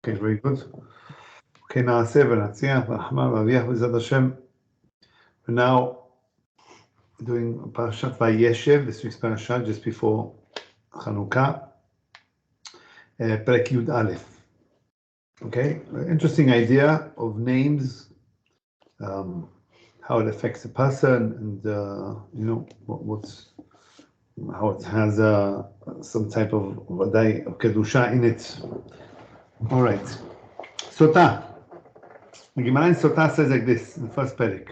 Okay, very good. Okay, na'aseh v'natzliach v'rachman v'aviach b'ezrat Hashem. We're now doing Parashat Vayeshev, this week's Parashat, just before Chanukah, Perek Yud Aleph. Okay, interesting idea of names, how it affects a person, and you know how it has some type of vaday of kedusha in it. All right, Sota. The Gemara in Sota says like this in the first perek.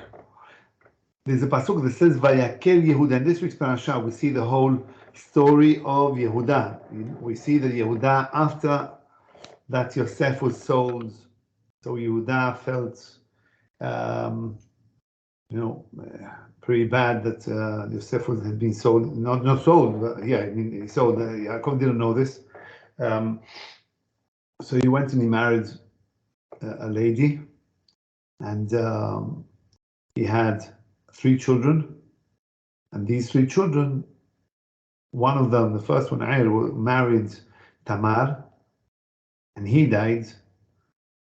There's a pasuk that says Vayakel Yehuda. In this week's parasha, we see the whole story of Yehuda. We see that Yehuda, after that Yosef was sold, so Yehuda felt, pretty bad that Yosef had been sold. Not sold, but yeah, I mean, he sold. Yaakov didn't know this. So he went and he married a lady, and he had 3 children, and these 3 children, one of them, the first one, married Tamar, and he died.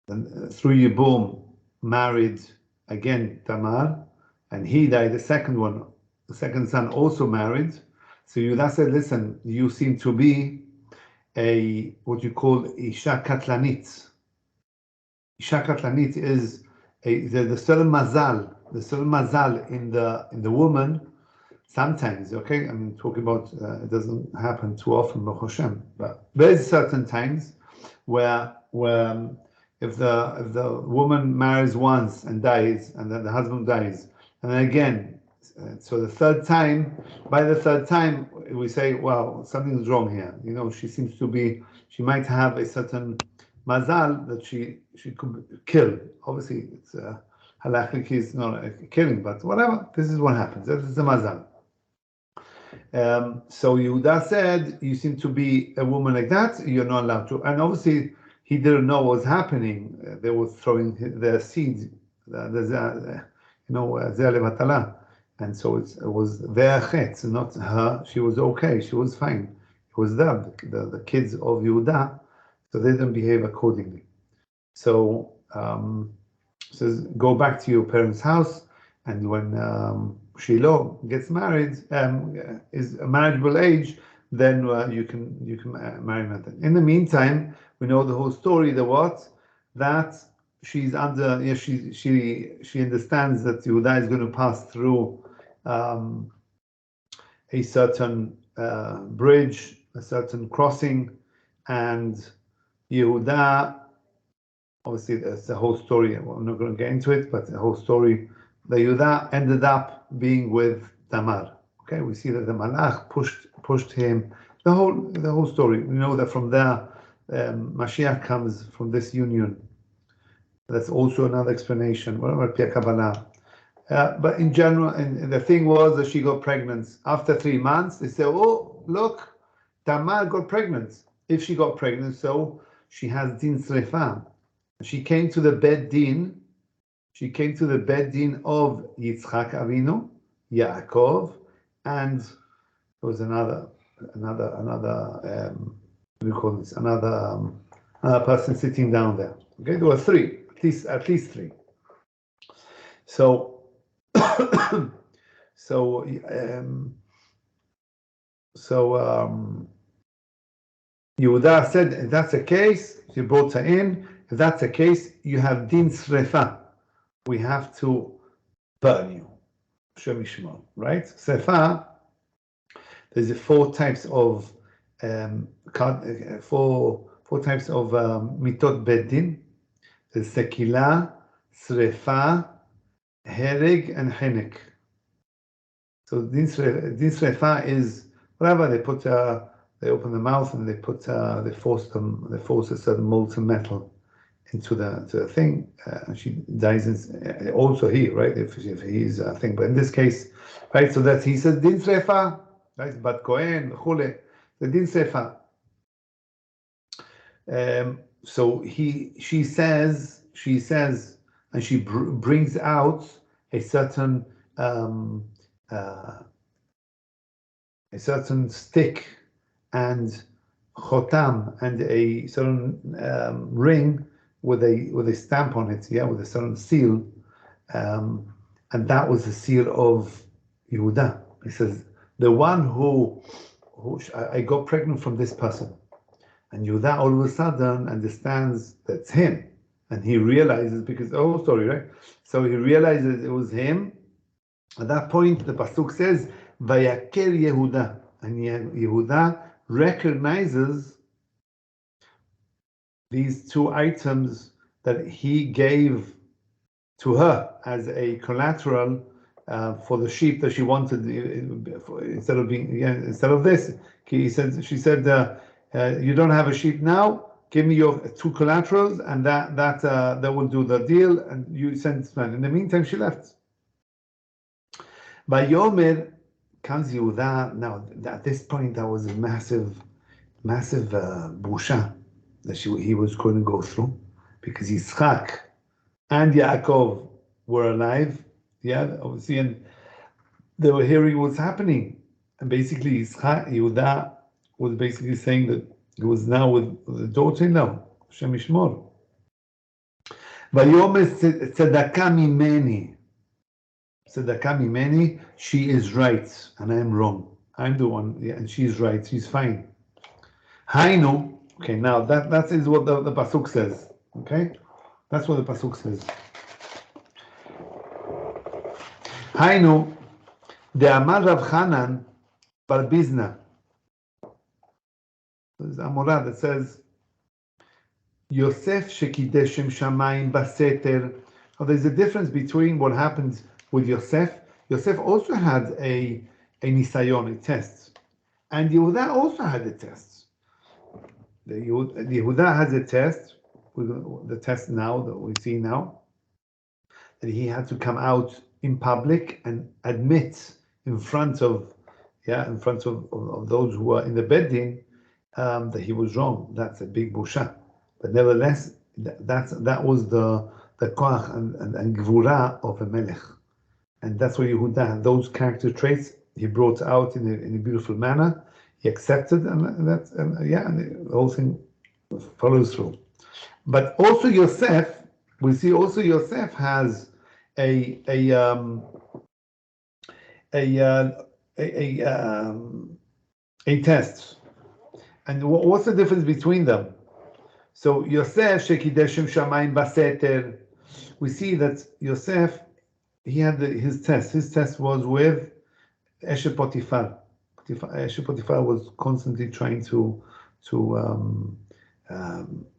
And through Yibum, married again Tamar, and he died. The second one, the second son, also married. So Yehuda said, listen, you seem to be what you call Isha Katlanit. Isha Katlanit is the certain mazal. The certain mazal in the woman, sometimes, okay, I'm talking about, it doesn't happen too often, Baruch Hashem, but there's certain times where if the woman marries once and dies, and then the husband dies, and then again, so the third time, by the third time, we say, well, something's wrong here. You know, she might have a certain mazal that she could kill. Obviously, it's halachically is not a killing, but whatever. This is what happens. That is the mazal. So Yehuda said, "You seem to be a woman like that. You're not allowed to." And obviously, he didn't know what was happening. They were throwing their seeds, Zera Levatala, and so it was their chetz, not her. She was okay. She was fine. It was them, the kids of Yehuda, so they didn't behave accordingly. So. Says, go back to your parents' house, and when Shiloh gets married, is a marriageable age, then you can marry her. In the meantime, we know the whole story. That she's under. She understands that Yehuda is going to pass through a certain bridge, a certain crossing, and Yehuda. Obviously, that's the whole story. I'm not going to get into it, but the whole story, the Yehuda ended up being with Tamar. Okay, we see that the Malach pushed him. The whole story. We know that from there, Mashiach comes from this union. That's also another explanation. What about Pia Kabbalah? But in general, and the thing was that she got pregnant after 3 months. They say, "Oh, look, Tamar got pregnant. If she got pregnant, so she has din srefa." She came to the Beit Din. She came to the Beit Din of Yitzchak Avinu, Yaakov, and there was another. What do you call this? Another person sitting down there. Okay, there were 3, at least 3. So, Yehuda said, if that's the case, she brought her in. If that's the case, you have din srefa. We have to burn you. Shem Yishmor, right? Srefa, there's 4 types of four types of mitot beit din. There's sekila, srefa, hereg, and henek. So din srefa is whatever they put. They open the mouth and they force a certain molten metal into the thing. She dies. Also he, right? If he's a thing, but in this case, right? So that he says din srefa, right? But kohen, chule, the din srefa. So she says, and she brings out a certain stick, and chotam and a certain ring with a stamp on it, with a certain seal, and that was the seal of Yehuda. He says, the one who I got pregnant from this person. And Yehuda all of a sudden understands that's him. And he realizes, because, right? So he realizes it was him. At that point, the Pasuk says, Vayaker Yehuda. And Yehuda recognizes these two items that he gave to her as a collateral for the sheep that she wanted. Instead of this, she said, you don't have a sheep now. Give me your two collaterals, and that will do the deal. And you send this man. In the meantime, she left. By Yomer comes Yehuda. Now, at this point, that was a massive busha that he was going to go through, because Yitzchak and Yaakov were alive, obviously, and they were hearing what's happening. And basically, Yehuda was basically saying that he was now with the daughter-in-law, Hashem Yishmor. Vayomer tzedakah mimeni, she is right, and I am wrong. I'm the one, and she's right, she's fine. Hainu, okay, now that is what the Pasuk says, okay? That's what the Pasuk says. Hainu, the Amar Rav Chanan bar Bizna. There's Amorah that says, Yosef shekideshem shamayim baseter. Now there's a difference between what happens with Yosef. Yosef also had a nisayon, a test. And Yehuda also had a test. Yehuda has a test, the test now that we see now, that he had to come out in public and admit in front of those who were in the bedding that he was wrong. That's a big busha. But nevertheless, that was the koach and gvura of a melech, and that's what Yehuda, those character traits, he brought out in a beautiful manner. He accepted, and the whole thing follows through. But also Yosef, we see also Yosef has a test. And what's the difference between them? So Yosef shekideshem shamayim baseter. We see that Yosef, he had his test. His test was with Eshe Potiphar. Eshe Potiphar was constantly trying to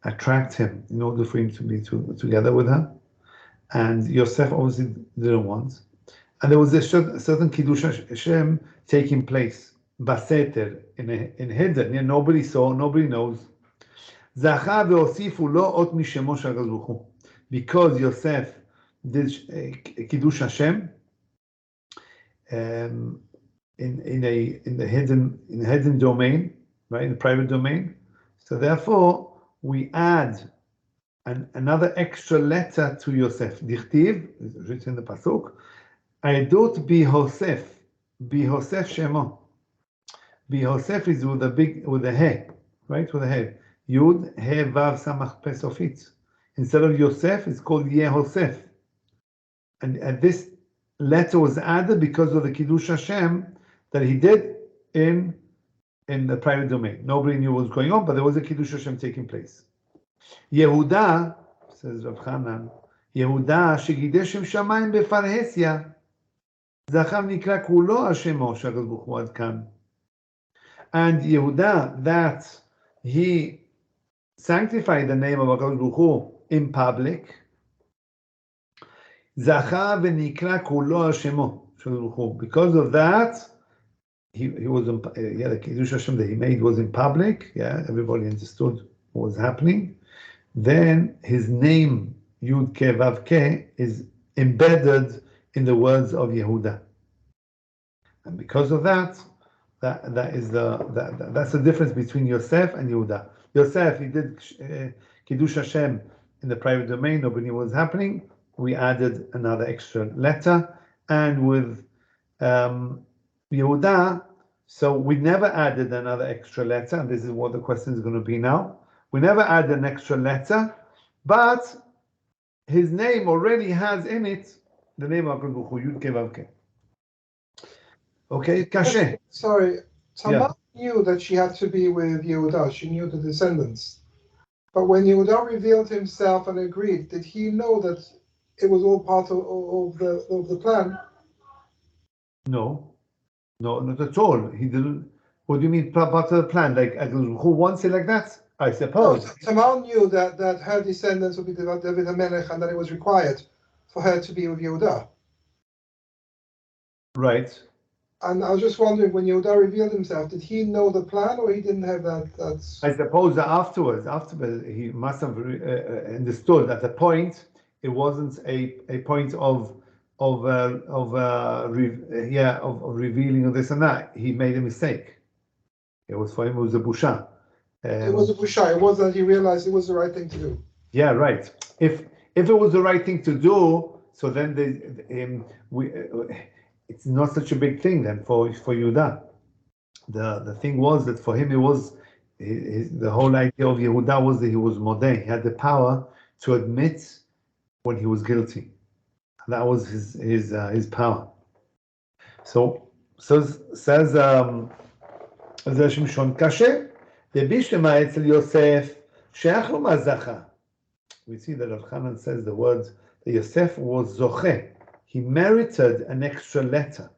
attract him in order for him to be together with her. And Yosef obviously didn't want. And there was a certain Kiddush Hashem taking place, Baseter, in hidden. Nobody saw, nobody knows. Zacha ve'osifu lo ot mishemo shel HaKadosh Baruch Hu. Because Yosef did Kiddush Hashem in the hidden domain, right, in the private domain. So therefore, we add another extra letter to Yosef. Dichtiv, is written in the pasuk. Aidut bihosef shemo. Bihosef is with the he, right, with the he. Yud he vav samach pe sofit. Instead of Yosef, it's called Yehosef. And this letter was added because of the Kiddush Hashem that he did in the private domain. Nobody knew what was going on, but there was a Kiddush Hashem taking place. Yehuda, says Rav Chanan, Yehuda shegideshem shamayim befarhesia, zachav nikra kulo Hashemo shakadosh baruch hu ad kan. And Yehuda, that he sanctified the name of HaKadosh Baruch Hu in public, zachav nikra kulo Hashemo shakadosh baruch hu. Because of that, he was the Kiddush Hashem that he made was in public. Everybody understood what was happening. Then his name Yud Ke Vav Ke is embedded in the words of Yehuda, and because of that's the difference between Yosef and Yehuda. Yosef, he did Kiddush Hashem in the private domain. Nobody knew what was happening. We added another extra letter, and with Yehuda, So we never added another extra letter, and this is what the question is going to be now. We never added an extra letter, but his name already has in it the name of HaKadosh Baruch Hu, Yud Kei Vav Kei. Okay, Kashe. Sorry, Tamar knew that she had to be with Yehuda. She knew the descendants. But when Yehuda revealed himself and agreed, did he know that it was all part of the plan? No, not at all. He didn't. What do you mean part of the plan? Like who wants it like that? I suppose. No, Tamar knew that her descendants would be David HaMelech and that it was required for her to be with Yehuda. Right. And I was just wondering, when Yehuda revealed himself, did he know the plan or he didn't have that? I suppose that afterwards, he must have understood at the point it wasn't a point of revealing of this and that. He made a mistake. It was for him. It was a busha. It was a busha. It wasn't that he realized it was the right thing to do. Yeah, right. If it was the right thing to do, so then it's not such a big thing then for Yehuda. The thing was that for him it was the whole idea of Yehuda was that he was modeh. He had the power to admit when he was guilty. That was his power. So says Zera Shimshon Kashe Bishema Etzel Yosef Sheach Lo Mazacha. We see that Rav Chanan says the words that Yosef was zoche. He merited an extra letter.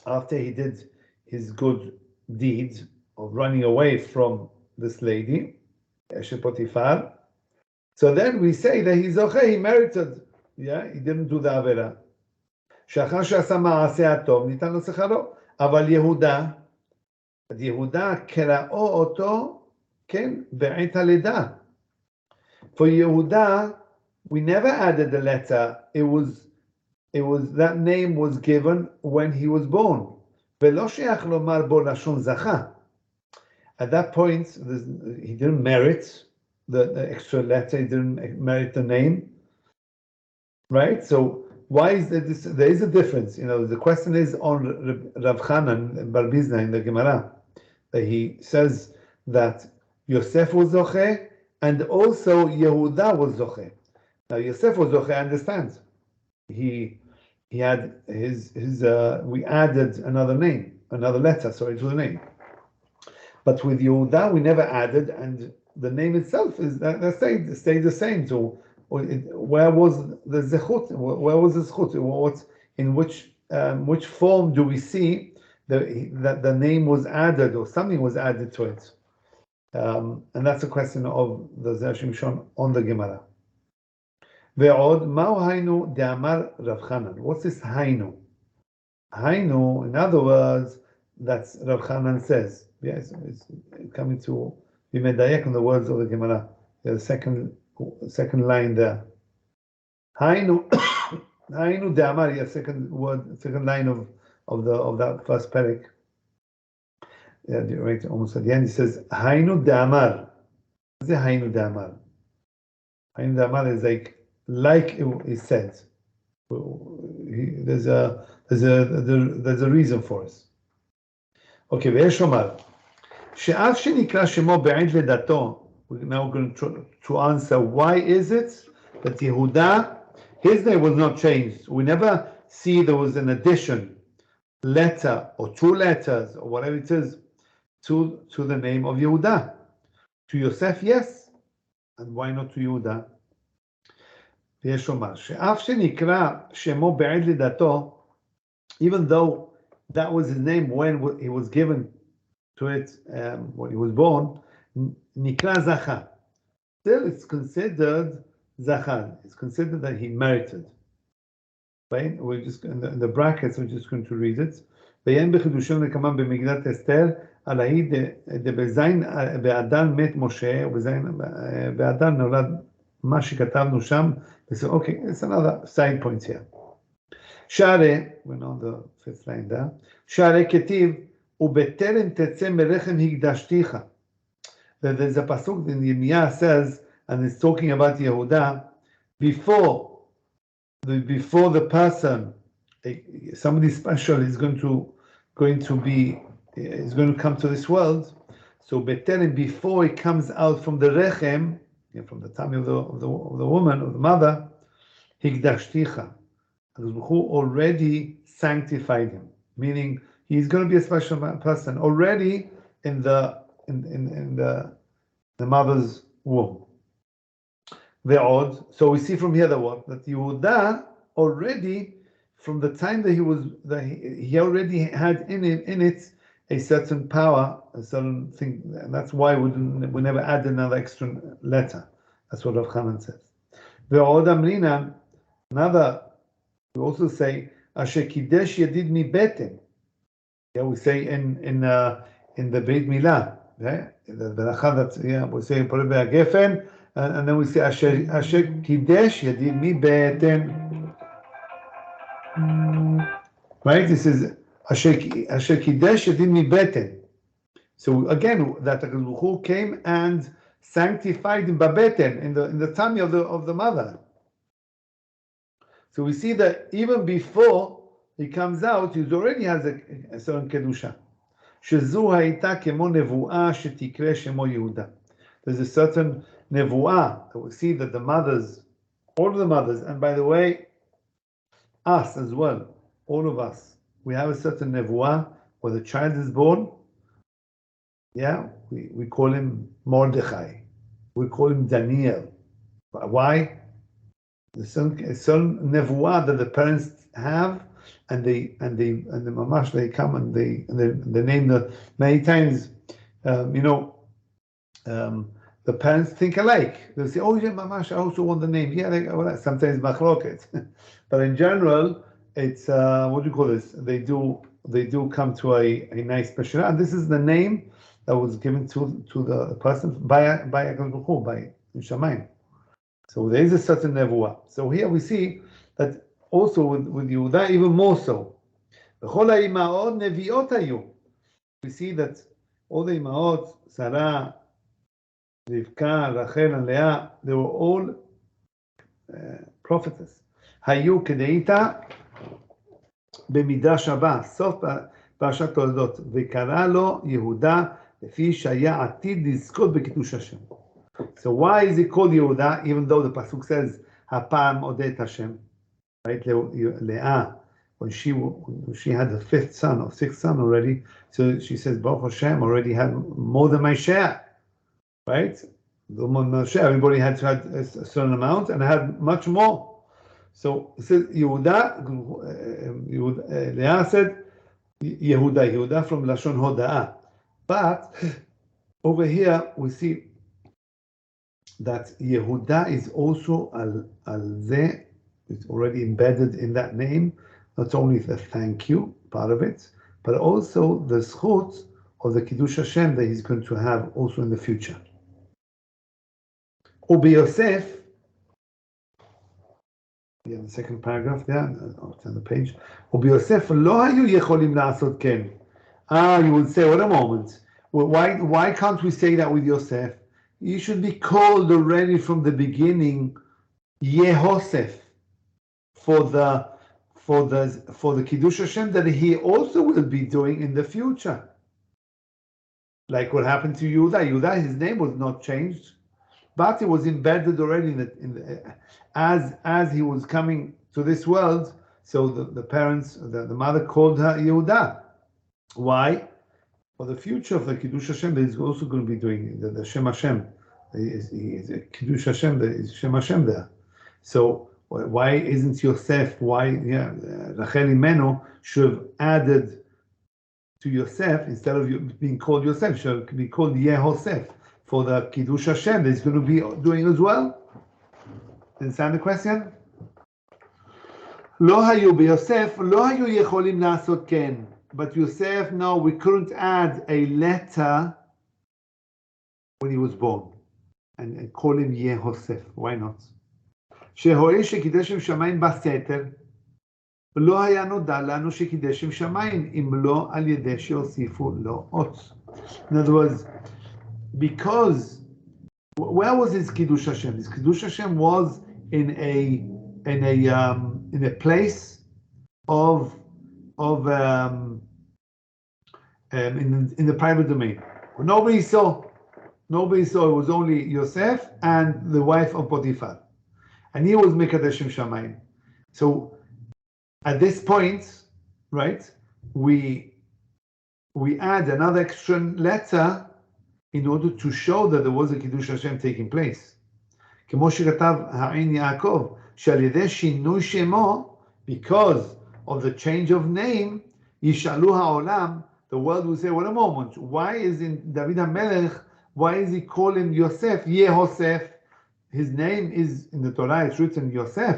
After he did his good deed of running away from this lady, Potiphar, so then we say that he's okay, he merited. Yeah, he didn't do the avera. אבל יהודה קראו אותו, כן, בעת הלידה. For Yehuda, we never added the letter. It was that name was given when he was born. ולא שייך לומר בו לשון זכה. At that point, he didn't merit the extra letter. He didn't merit the name, right? So why is there this? There is a difference. The question is on Rav Chanan Bar Bizna in the Gemara, that he says that Yosef was zoche and also Yehuda was zoche. Now Yosef was zoche, I understand. He had his we added another letter, to the name. But with Yehuda, we never added, and the name itself is that stayed the same. So where was the zechut? Where was the zechut? In which form do we see that the name was added or something was added to it? And that's a question of the Zera Shimshon on the Gemara. Ve'od ma'u haynu de'amar Rav Chanan. What's this haynu? Haynu, in other words, that's Rav Chanan says. Yes, it's coming to be medayek on the words of the Gemara. The second line there. Haynu, haynu de'amar. Yeah, second line of that first parak. Yeah, right, almost at the end. He says haynu de'amar. What's the haynu de'amar? Haynu de'amar is like it said. There's a reason for it. Okay, ויש לומר, שאף שנקרא שמו בעד לידתו, we're now going to answer why is it that Yehuda, his name was not changed. We never see there was an addition, letter or two letters or whatever it is to the name of Yehuda. To Yosef, yes, and why not to Yehuda? ויש לומר, שאף שנקרא שמו בעד לידתו, even though that was his name when he was given to it when he was born, Nikra Zacha. Still, it's considered Zachar. It's considered that he merited. Right? We're just in the brackets. We're just going to read it. ואין בחידושו נקמם במגילת אסתר, על ההיא דבזין באדן מת משה, ובזין באדן נולד מה שכתבנו שם. Okay, it's another side point here. Share, we're on the fifth line there. Share ketiv ubeterem tetzem merechem higdashticha. There's a pasuk in Yirmiyah says, and it's talking about Yehuda, before before the person, somebody special is going to come to this world. So Betelim, before it comes out from the rechem, from the tummy of the woman, of the mother, Higdashticha, who already sanctified him, meaning he's going to be a special person already in the mother's womb. Ve'od. So we see from here that Yehuda already, from the time that he already had in it a certain power, a certain thing, and that's why we never add another extra letter. That's what Rav Chanan says. Ve'od amrina. Another, we also say Asher Kidesh Yadid Mi Beten. Yeah, we say in the Beit Milah. Yeah, the beracha that we say in Parei Gefen, and then we say Asher Kidesh Yadid Mi Beten. Right? This is Asher Kidesh Yadid Mi Beten. So again, that who came and sanctified in Babeten, in the tummy of the mother. So we see that even before he comes out, he already has a certain kedusha. There's a certain nevuah that we see that the mothers, all of the mothers, and by the way, us as well, all of us, we have a certain nevuah where the child is born. Yeah, we call him Mordechai, we call him Daniel. Why? The certain nevuah that the parents have, and the mamash, they come and they name the many times. The parents think alike. They say, "Oh yeah, mamash, I also want the name." Yeah, sometimes machloket, but in general, it's what do you call this? They do come to a nice special, and this is the name that was given to the person by Shamayim. So there is a certain nevuah. So here we see that also with Yehuda, even more so. We see that all the imaot, Sarah, Rivka, Rachel, and Leah, they were all prophetess. Hayu kedeita b'midrash haba, sof parashat toldot, v'kara lo Yehuda lefi shaya atid lizkot b'kiddush Hashem. So why is it called Yehuda, even though the pasuk says Hapam Odet Hashem, right? Leah, when she had the fifth son or sixth son already, so she says Baruch Hashem already had more than my share, right? Everybody had to have a certain amount, and I had much more. So it says Yehuda. Leah said Yehuda from Lashon Hoda'ah, but over here we see that Yehuda is also al-zeh, it's already embedded in that name, not only the thank you part of it, but also the zchut of the Kiddush Hashem that he's going to have also in the future. Ubi Yosef, the second paragraph there, I'll turn the page. Ubi Yosef lo hayu yecholim la'asot ken. You would say, wait a moment, why can't we say that with Yosef? You should be called already from the beginning Yehosef for the Kiddush Hashem that he also will be doing in the future. Like what happened to Yehuda. Yehuda, his name was not changed, but it was embedded already as he was coming to this world. So the parents, the mother called her Yehuda. Why? For the future of the Kiddush Hashem, that he's also going to be doing the Shem Hashem. Is Kiddush Hashem, there is Shem Hashem there. So why isn't Yosef? Why Rachel Imenu should have added to Yosef instead of being called Yosef? Should be called Yehosef for the Kiddush Hashem that he's going to be doing as well. Understand the question? Lo hayu b'Yosef, lo hayu yecholim la'asot ken. But Yosef, no, we couldn't add a letter when he was born and call him Yehosef. Why not? שהואיל שקידש עם שמיים בסתר, לא היה נודע לנו שקידש עם שמיים, אם לא על ידי שהוסיפו לו אות. In other words, because where was his Kiddush Hashem? His Kiddush Hashem was in a in a place of in the private domain. Nobody saw. Nobody saw. It was only Yosef and the wife of Potiphar, and he was Mekadeshim Shamayim. So at this point, right, we add another extra letter in order to show that there was a Kiddush Hashem taking place. כמו שכתב העין יעקב, שעל ידי שינוי שמו, because of the change of name, ישאלו העולם, the world will say, wait a moment, why is in David HaMelech, why is he calling Yosef Yehosef? His name is, in the Torah, it's written Yosef.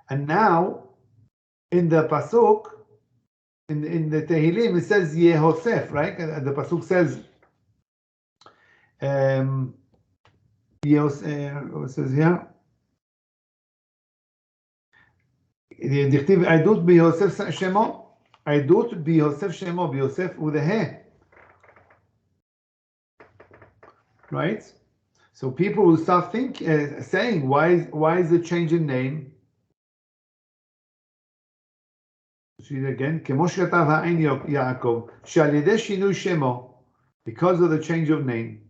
And now, in the Pasuk, in the Tehillim, it says Yehosef, right? And the Pasuk says, what says here? דכתיב עדות ביוסף שמו, עדות ביוסף שמו, ביוסף with a he. Right? So people will start saying, why is the change in name? See it again. כמו שכתב העין יעקב, שעל ידי שינוי שמו, because of the change of name.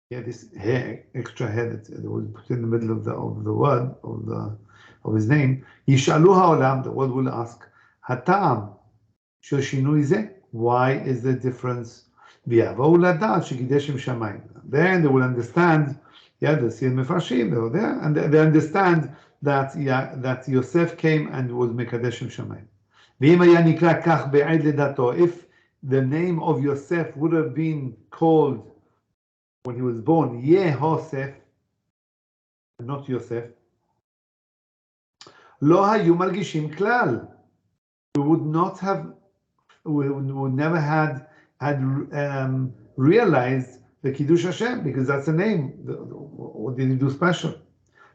Yeah, this hair, extra hair that was put in the middle of the word of his name. ישאלו העולם, the world will ask, הטעם של שינוי זה, why is the difference? ויבואו לדעת שקידש עם שמיים. Then they will understand, yeah, the Sil Mefarshim, they were there, and they understand that Yosef came and was Mekadesh עם שמיים. ואם היה נקרא כך בעד לידתו, if the name of Yosef would have been called when he was born, Yehosef, not Yosef, לא היו מרגישים כלל. We would never had realized the Kiddush Hashem, because that's the name. What did he do special?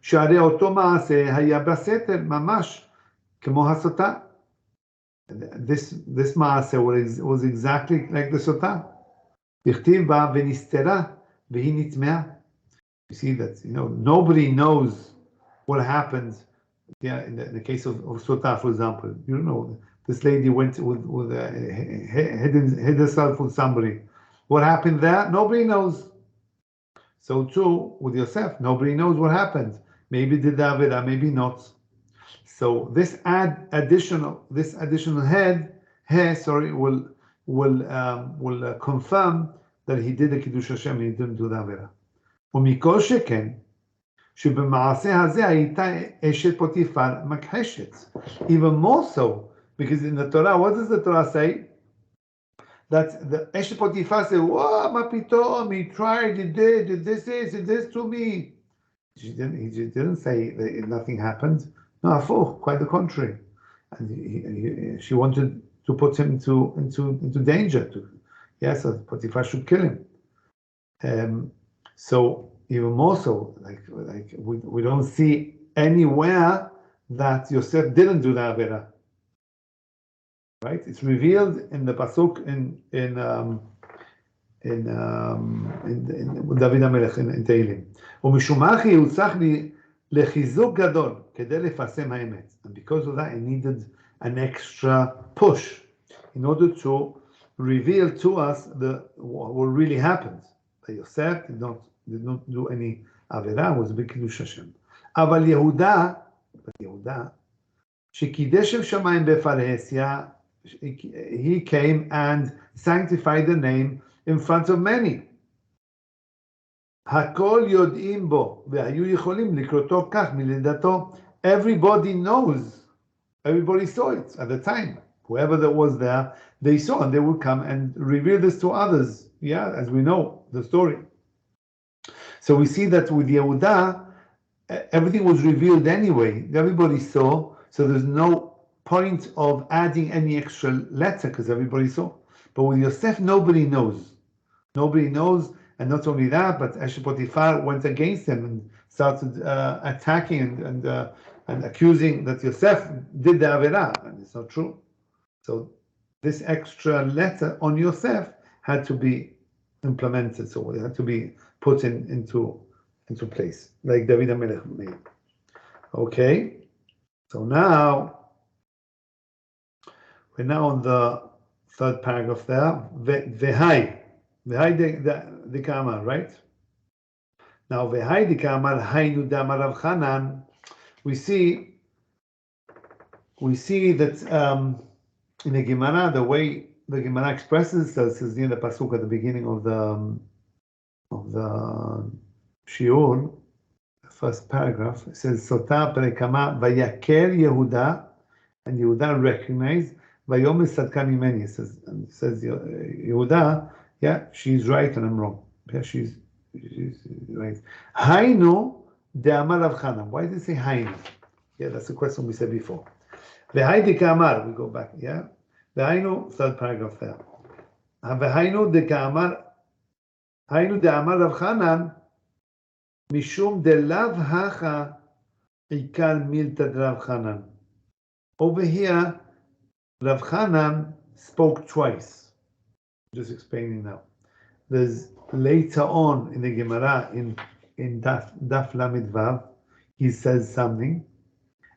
שהרי אותו מעשה היה בסתר ממש כמו הסוטה. This מעשה was exactly like the sotah. דכתיב בה ונסתרה והיא נטמעה. You see that, nobody knows what happened. Yeah, in the case of sotah, for example, you don't know. This lady went with hid herself with somebody. What happened there? Nobody knows. So too with Yosef, nobody knows what happened. Maybe did the Avera, maybe not. So this additional hair, will confirm that he did the Kiddush Hashem and he didn't do the Avera. ומכל שכן, שבמעשה הזה הייתה אשת פוטיפר מכחשת. Even more so, because in the Torah, what does the Torah say? That the אשת פוטיפר said, "Whoa, מה פתאום, he tried, he did this to me." He didn't say that nothing happened. No, quite the contrary. And she wanted to put him into danger. So Potiphar should kill him. So even more so, like we don't see anywhere that Yosef didn't do the Avera. Right? It's revealed in the pasuk in David HaMelech in Tehillim. ומשום כך יוצח לחיזוק גדול כדי לפרסם האמת. And because of that, it needed an extra push in order to reveal to us what really happened. That Yosef did not do any Avera, was a big Kiddush Hashem. אבל יהודה, שקידש שם שמיים בפרהסיה, he came and sanctified the name in front of many. הכל יודעים בו, והיו יכולים לקרותו כך מלידתו. Everybody knows, everybody saw it at the time. Whoever that was there, they saw, and they would come and reveal this to others. Yeah, as we know the story. So we see that with Yehuda, everything was revealed anyway. Everybody saw, so there's no point of adding any extra letter because everybody saw. But with Yosef, nobody knows. Nobody knows, and not only that, but Eshet Potiphar went against him and started attacking and accusing that Yosef did the Avera, and it's not true. So this extra letter on Yosef had to be implemented, so it had to be put into place, like David HaMelech made. Okay, So now, we're now on the third paragraph there. Vehai de Kamar, right? Now, Vehai de Kamar, Hainu Damar Rav Chanan, we see that in the Gemara, the way the Gemara expresses itself is in the pasuk at the beginning of the shiur, the first paragraph. It says, "Sota perekama vayaker Yehuda," and Yehuda recognized Vayomer Sadka Mimeni. It says Yehuda, yeah, she's right and I'm wrong. Yeah, she's right. Hainu de'amar Rav Chanan. Why did it say Hainu? Yeah, that's the question we said before. V'hai de'kamar, we go back, yeah? V'hainu, third paragraph there. V'hainu de'kamar, hainu de'amar Rav Chanan, mishum de'lav hacha ikar milta Rav Chanan. Over here, Rav Chanan spoke twice. Just explaining now. There's later on in the Gemara, in Daf Lamed Vav, he says something.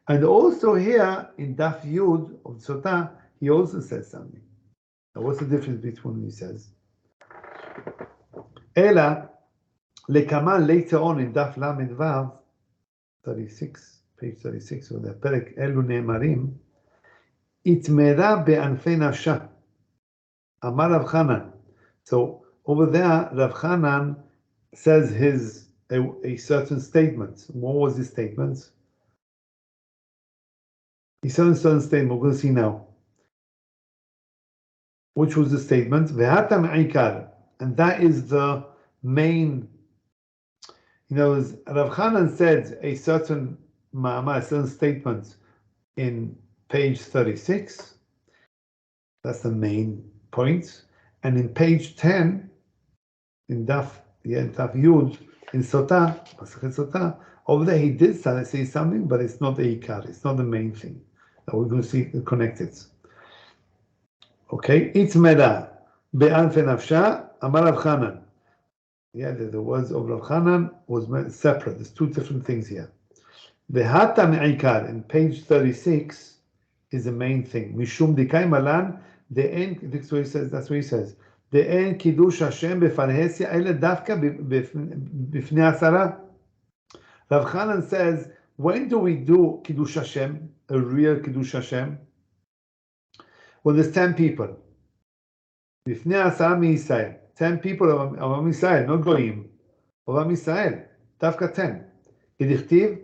And also here in Daf Yud of Sota, he also says something. Now, what's the difference between what he says? Ela lekaman later on in Daf Lamed Vav 36, page 36 of the Perek Elu Ne'emarim, itmera be'anfei nafsha, Amar Rav Chanan. So over there, Rav Chanan says a certain statement. What was his statement? He said a certain statement. We're going to see now. Which was the statement? Ve'hatam ikar, and that is the main. Rav Chanan said a certain ma'ama, a certain statement in page 36. That's the main point. And in page 10, in Daf Yud, in Sota, over there he did say something, but it's not the ikar, it's not the main thing. Now we're going to see it connected. Okay, Itmera be'anfe nafsha, Amar Rav Chanan. Yeah, the words of Rav Chanan was separate. There's two different things here. The hata me'ikar in page 36 is the main thing. Mishum dikai malan de'en. That's what he says. That's what he says. De'en kiddush Hashem befarhesia ele dafka bifnei asara. Rav Chanan says, when do we do kiddush Hashem, a real kiddush Hashem? When there's 10 people. Bifnei asara mi Yisrael. 10 people of Am Yisrael, not Goyim. Of Am Yisrael. Dafka 10. Kedichtiv.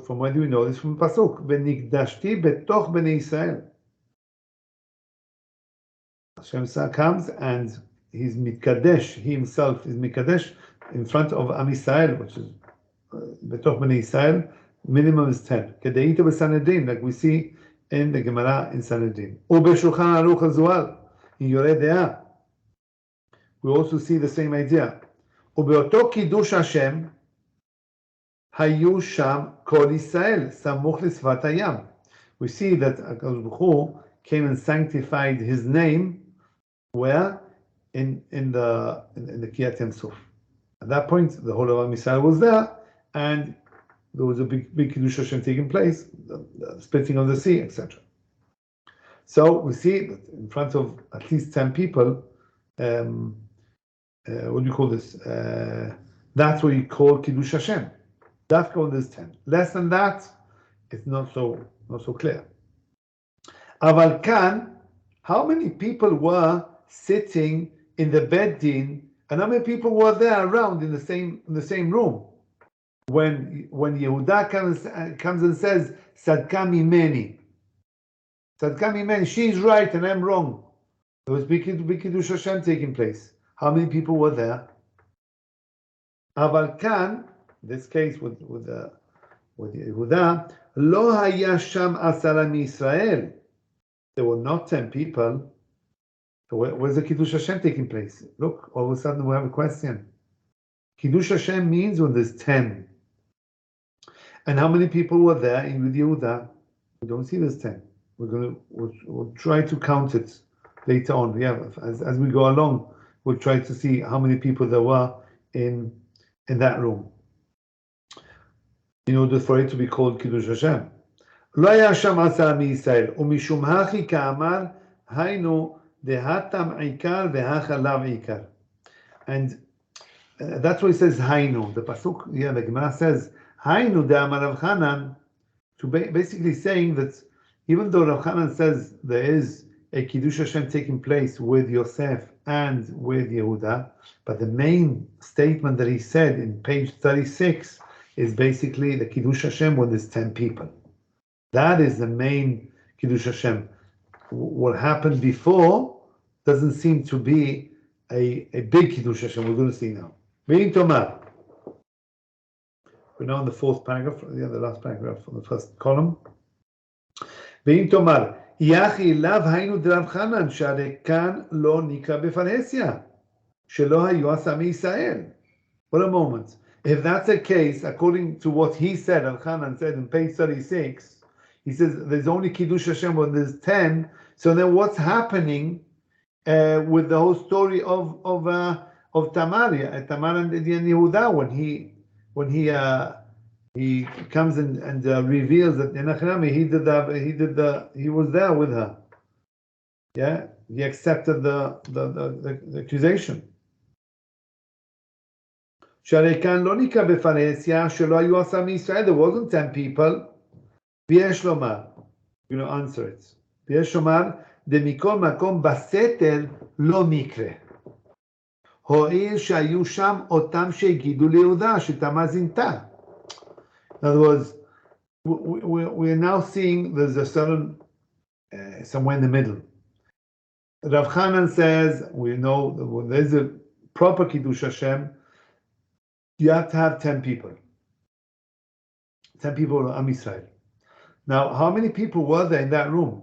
From where do we know this? From Pasuk. V'nikdashti betoch bnei Yisrael. Hashem comes and he's mitkadesh. He himself is mitkadesh in front of Am Yisrael, which is betoch bnei Yisrael. Minimum is 10. Kedeita b'Sanhedrin, like we see in the Gemara in Sanhedrin. U'b'Shulchan Aruch Hazual in Yoreh De'ah. We also see the same idea. U'be'oto kiddush Hashem. Hayu Sham Kol Yisrael Samuch L'Sfat Hayam. We see that HaKadosh Baruch Hu came and sanctified His name where in the Kriyat Yam Suf. At that point, the whole of Am Yisrael was there, and there was a big Kiddush Hashem taking place, the splitting of the sea, etc. So we see that in front of at least 10 people, what do you call this? That's what you call Kiddush Hashem. Dafka on this 10. Less than that, it's not so clear. Aval kan, how many people were sitting in the Beit Din, and how many people were there around in the same room when Yehuda comes and says, Sadka mimeni. Sadka mimeni, she's right and I'm wrong. There was big Kiddush Hashem taking place. How many people were there? Aval kan, this case with Yehuda, lo haya sham asara miYisrael. There were not 10 people. So where's the Kiddush Hashem taking place? Look, all of a sudden we have a question. Kiddush Hashem means when there's 10. And how many people were there with Yehuda? We don't see there's 10. We'll try to count it later on. Yeah, as we go along, we'll try to see how many people there were in that room, in order for it to be called Kiddush Hashem. לא היה שם 10 מישראל, ומשום הכי כאמר, היינו דהתם עיקר והחלב עיקר. And that's why it says haynu. The pasuk, the Gemara says haynu de'amar Rav Chanan, to basically saying that even though Rav Chanan says there is a Kiddush Hashem taking place with Yosef and with Yehuda, but the main statement that he said in page 36 is basically the Kiddush Hashem when there's 10 people. That is the main Kiddush Hashem. What happened before doesn't seem to be a big Kiddush Hashem. We're going to see now. Being Tomar. We're now in the fourth paragraph, the last paragraph on the first column. Being Tomar. Yachi lav haynu d'Rav Chanan, שהרי כאן לא נקרא בפרהסיה, שלא היו עשה מישראל. What a moment. If that's the case, according to what he said, Rav Chanan said in page 36, he says there's only Kiddush Hashem when there's 10, so then what's happening with the whole story of Tamar and Yehuda when he comes and reveals that he was there with her. Yeah, he accepted the accusation. There wasn't 10 people. V'yesh lomar, you're going to answer it. V'yesh lomar, demikol makom basetel lo mikre. Ho'il shayu sham otam shegidu liYehuda shetama zinta. In other words, we are now seeing there's a certain, somewhere in the middle. Rav Chanan says, we know that when there's a proper Kiddush Hashem, you have to have 10 people. 10 people of Am Yisrael. Now, how many people were there in that room?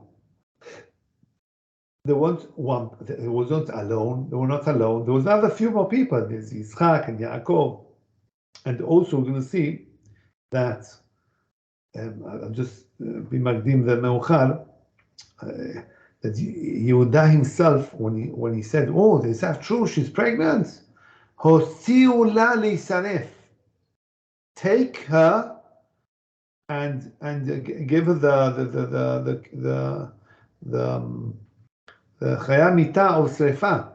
There wasn't one. It wasn't alone. They were not alone. There was another few more people. There's Yitzchak and Yaakov. And also, we're going to see that, I'll just be magdim the meuchar, that Yehuda himself, when he said, "Oh, is that true? She's pregnant." Hosiu la leisaref. Take her and give her the chaya mita of srefa.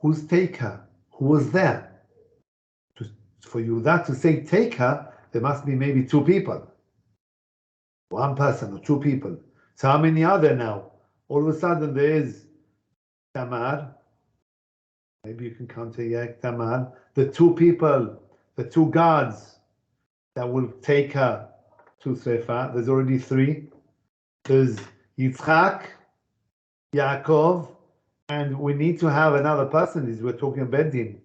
Who's take her? Who was there? For you that to say take her, there must be maybe 2 people. One person or 2 people. So how many are there now? All of a sudden there is Tamar. Maybe you can count here, Tamar. The 2 people, the 2 guards that will take her to Srefa. There's already 3. There's Yitzchak, Yaakov, and we need to have another person. We're talking Bedin.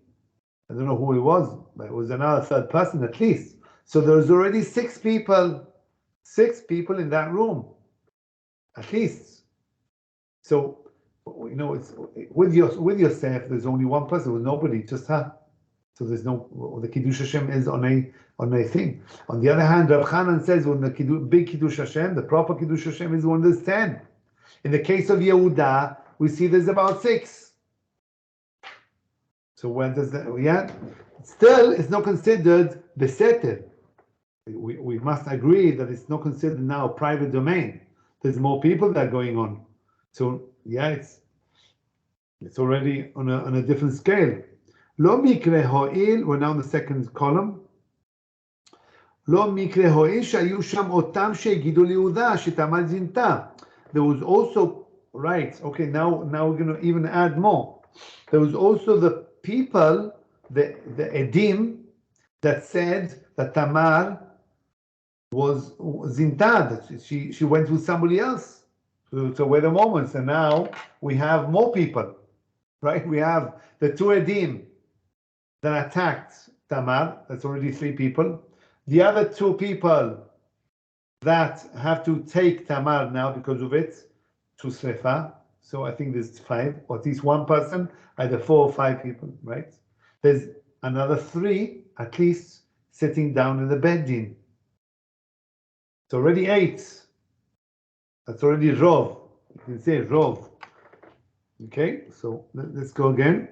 I don't know who it was, but it was another 3rd person at least. So there's already 6 people. 6 people in that room, at least. So, it's with Yosef, there's only 1 person, with nobody, just her. So there's no, the Kiddush Hashem is on a thing. On the other hand, Rav Chanan says when the big Kiddush Hashem, the proper Kiddush Hashem is when there's 10. In the case of Yehuda, we see there's about 6. So when does that? Yeah, still it's not considered beseter. We must agree that it's not considered now a private domain. There's more people that are going on. So yeah, it's already on a different scale. Lo mikre ho'il. We're now in the second column. Lo mikre ho'il shayu sham otam shegidu liYehuda shetamar zinta. There was also right. Okay, now we're going to even add more. There was also the people, the Edim, that said that Tamar was Zinta, that she went with somebody else. So wait a moment, and now we have more people, right? We have the 2 Edim that attacked Tamar, that's already 3 people. The other 2 people that have to take Tamar now because of it to Srefa. So I think there's 5, or at least 1 person, either 4 or 5 people, right? There's another 3, at least, sitting down in the bedin. It's already 8. That's already Rov. You can say Rov. Okay, so let's go again.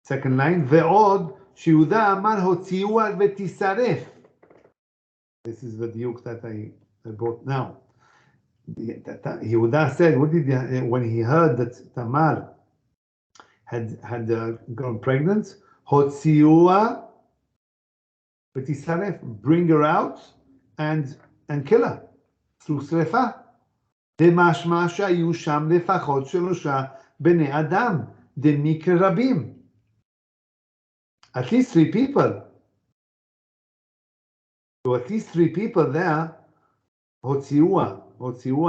Second line. Ve'od שיהודה אמר הוציאוה ותישרף. This is the diuk that I They brought now. Yehuda said, what did when he heard that Tamar had gone pregnant, Hotziua v'tisaref, bring her out and kill her through srefa. Demashma shayu sham lefachot shelosha bnei adam demikre rabim. At least 3 people. So at least 3 people there. Hotziua,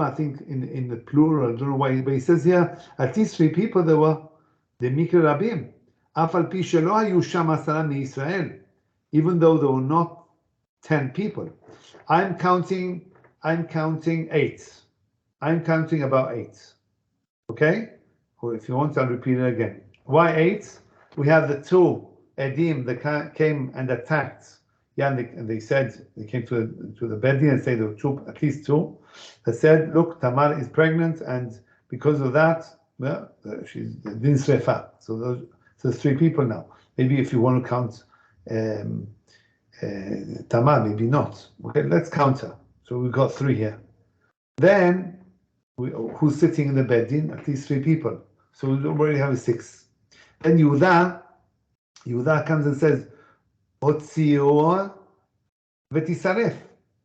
I think in the plural, I don't know why, but he says here, at least 3 people there were, the mikre rabim. Af al pi shelo hayu sham 10 miYisrael, even though there were not 10 people. I'm counting 8. I'm counting about 8. Okay? Or if you want, I'll repeat it again. Why 8? We have the 2 Edim that came and attacked. Yeah, and they said, they came to the Bedin and said there were at least 2. They said, look, Tamar is pregnant, and because of that, well, she's din srefa. So there's 3 people now. Maybe if you want to count Tamar, maybe not. Okay, let's count her. So we've got 3 here. Then, who's sitting in the Bedin? At least 3 people. So we already have 6. Then Yehuda comes and says, Hotziua v'tisaref.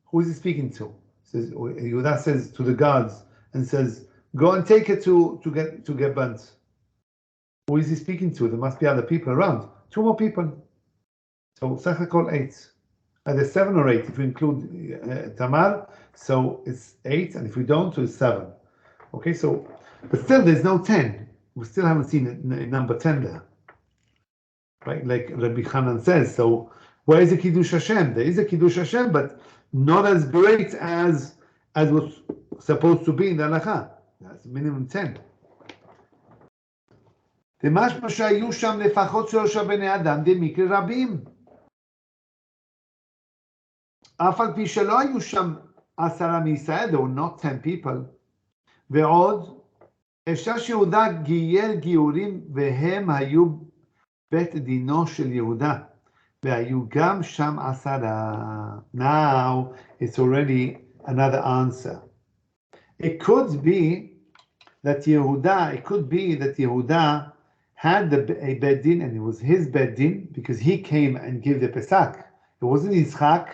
Who is he speaking to? Yehuda says to the guards and says, go and take her to get burnt. Who is he speaking to? There must be other people around. 2 more people. So Sachakol 8. Either 7 or 8 if we include Tamar. So it's 8, and if we don't, so it's 7. Okay, so but still there's no 10. We still haven't seen it in number 10 there. Right, like Rabbi Chanan says. So where is the Kiddush Hashem? There is a Kiddush Hashem, but not as great as was supposed to be in the Halakha. That's minimum 10. דמשמע שהיו שם לפחות 3 בני אדם דמקרה רבים. אף על פי שלא היו שם 10 מישראל, there were not 10 people. ועוד, אפשר שיהודה גייר גיורים והם היו בית דינו של יהודה, והיו גם שם 10. Now, it's already another answer. It could be that Yehuda had a Bedin, and it was his Bedin, because he came and gave the Pesach. It wasn't Yitzchak.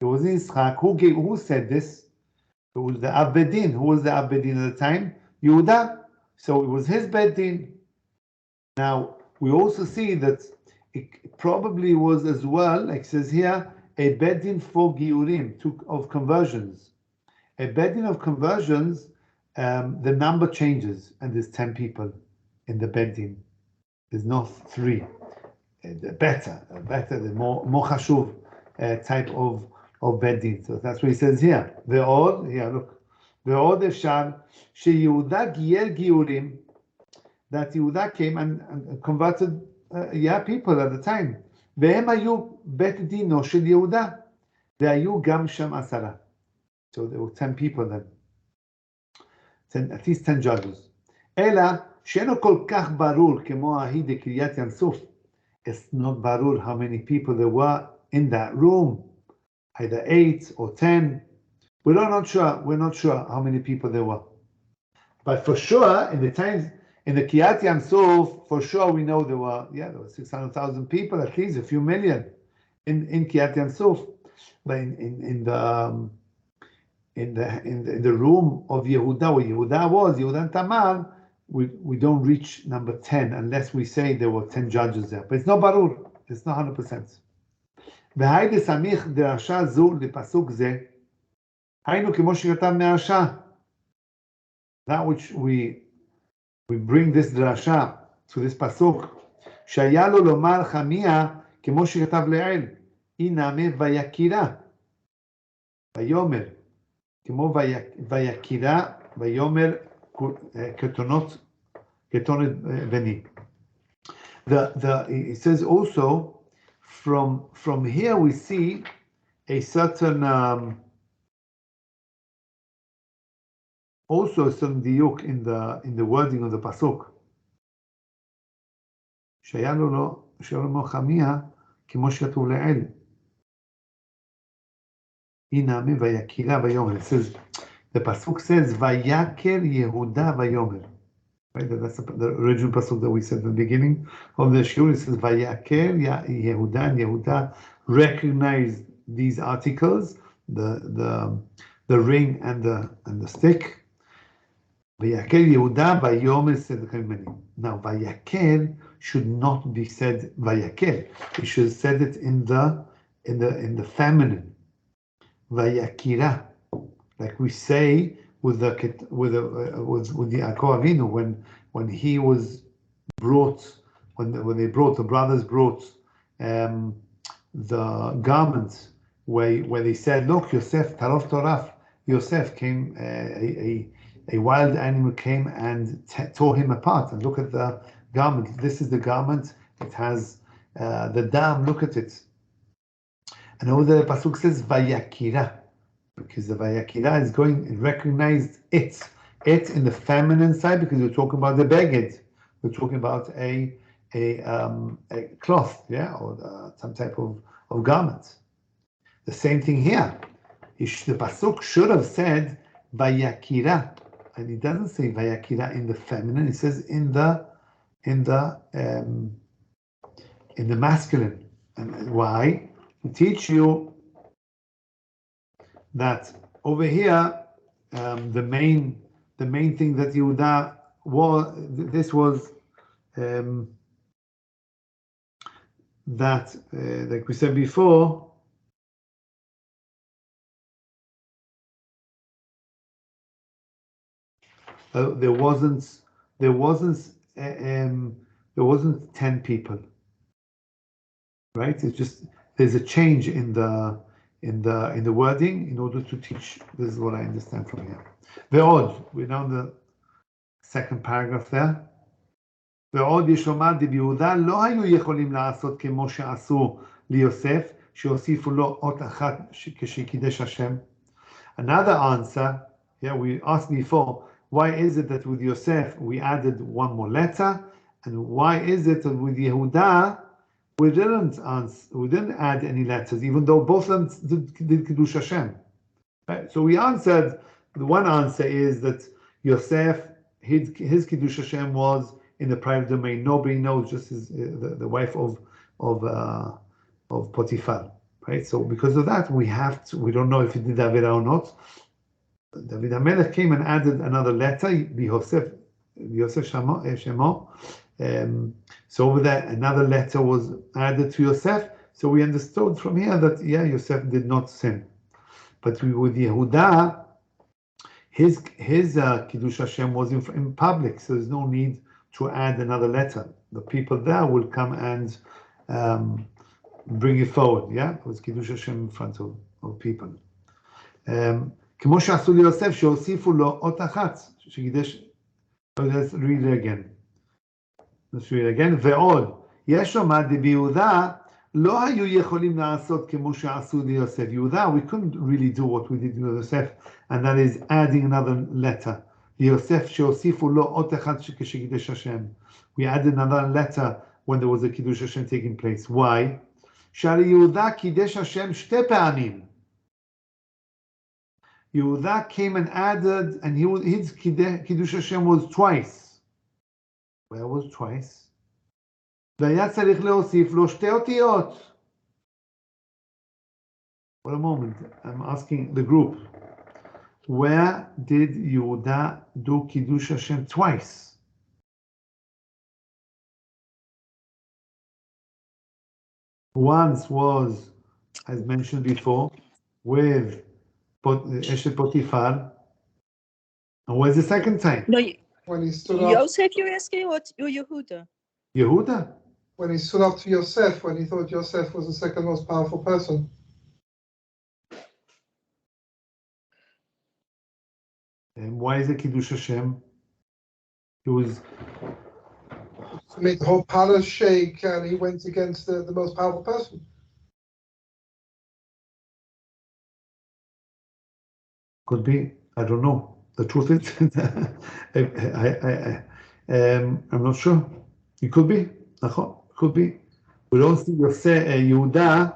Who said this? It was the Bedin. Who was the Bedin at the time? Yehuda. So it was his Bedin. Now, we also see that it probably was as well, like it says here, a Bedin for Giurim, of conversions. A Bedin of conversions, the number changes, and there's 10 people in the Bedin. There's not 3. The better, the more chashuv type of Bedin. So that's what he says here. Ve'od, here, look. Ve'od efshar sheYehuda giyer giurim, that Yehuda came and converted people at the time. והם היו בית דינו של יהודה, והיו גם שם 10. So there were 10 people then. At least 10 judges. אלא שאינו כל כך ברור כמו ההיא דקריית ים סוף. It's not ברור how many people there were in that room. Either 8 or 10. We're not sure how many people there were. But for sure, in the Kriyat Yam Suf, for sure we know there were 600,000 people, at least a few million in Kriyat Yam Suf. But in the room of Yehuda, where Yehuda and Tamar, we don't reach number 10 unless we say there were 10 judges there. But it's not barur. It's not 100%. והי דסמיך דרשה זו לפסוק זה, היינו כמו שכתב מהרשע. That which we bring this drasha to this pasuk, שהיה לו לומר חמיה כמו שכתב לעיל, אינמה ויקירה, ויאמר, כמו ויקירה, ויאמר כתונת בני. It says also, from here we see a certain also some diuk in the wording of the pasuk. שהיה לו חמיה כמו שכתוב לעיל. Inami Vayakira Vayomer. It says, the pasuk says, Vayaker Yehuda Vayomer. Right, that's the original pasuk that we said at the beginning of the shiur. It says, Vayaker Yehuda, and Yehuda recognized these articles, the ring and the stick. Vayaker Yehuda Vayomer said the Kaimani. Now, Vayaker should not be said Vayaker. It should have said it in the feminine. Vayakira, like we say with the Yaakov Avinu when he was brought, when the brothers brought the garments where they said, look, Yosef Tarof Toraf, Yosef came, a wild animal came and tore him apart, and look at the garment. This is the garment. It has the dam. Look at it. And over the pasuk says Vayakira, because the Vayakira is going and recognized it in the feminine side, because we're talking about the beged. We're talking about a cloth, yeah, or some type of garment. The same thing here. The pasuk should have said Vayakira, and it doesn't say Vayakira in the feminine. It says in the masculine. And why? To teach you that over here, the main thing that Yehuda was, this was that, like we said before, there wasn't 10 people, right? It's just there's a change in the wording in order to teach. This is what I understand from here. Ve'od, we're now in the second paragraph there. ועוד יש לומר, ביהודה לא היו יכולים לעשות כמו שעשו ליוסף, שהוסיפו לו אות אחת כשקידש השם. Another answer, yeah, we asked before, why is it that with Yosef we added one more letter, and why is it that with Yehuda we didn't add any letters, even though both of them did Kiddush Hashem? Right? So we answered, the one answer is that Yosef, his Kiddush Hashem was in the private domain. Nobody knows, just the wife of Potiphar, right? So because of that, we don't know if he did Avera or not. David HaMelech came and added another letter, Vayeshev Shemo. So over there, another letter was added to Yosef. So we understood from here that, yeah, Yosef did not sin. But with Yehuda, his Kiddush Hashem was in public, so there's no need to add another letter. The people there will come and bring it forward. Yeah, it was Kiddush Hashem in front of people. כמו שעשו ליוסף, שהוסיפו לו אות אחת, שקידש. Let's read it again. ועוד, יש לומר, ביהודה לא היו יכולים לעשות כמו שעשו ליוסף. יהודה, we couldn't really do what we did with Yosef, and that is adding another letter. ליוסף שהוסיפו לו אות אחת כשקידש השם. We added another letter when there was a Kiddush Hashem taking place. Why? שהרי יהודה קידש השם שתי פעמים. Yehuda came and added, and his Kiddush Hashem was twice. Where was twice? והיה צריך להוסיף לו שתי אותיות. For a moment, I'm asking the group. Where did Yehuda do Kiddush Hashem twice? Once was, as mentioned before, with Eshet Potiphar. And where's the second time? No, When he stood up, Yosef, you're asking, or Yehuda? Yehuda. when he stood up to Yosef, when he thought Yosef was the second most powerful person. And why is it Kiddush Hashem? He was To make the whole palace shake, and he went against the most powerful person. could be. I don't know. The truth is, I'm not sure. It could be. Could be. We don't see Yehuda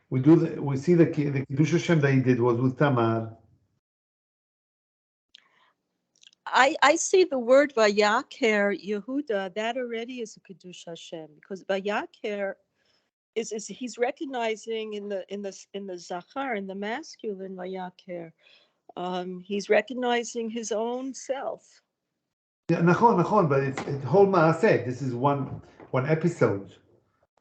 we see the Kiddush Hashem that he did was with Tamar. I see the word Vayaker Yehuda. That already is a Kiddush Hashem, because Vayaker is he's recognizing in the Zachar, in the masculine Vayaker. He's recognizing his own self. Yeah, nachon, but it's whole maaseh. This is one episode.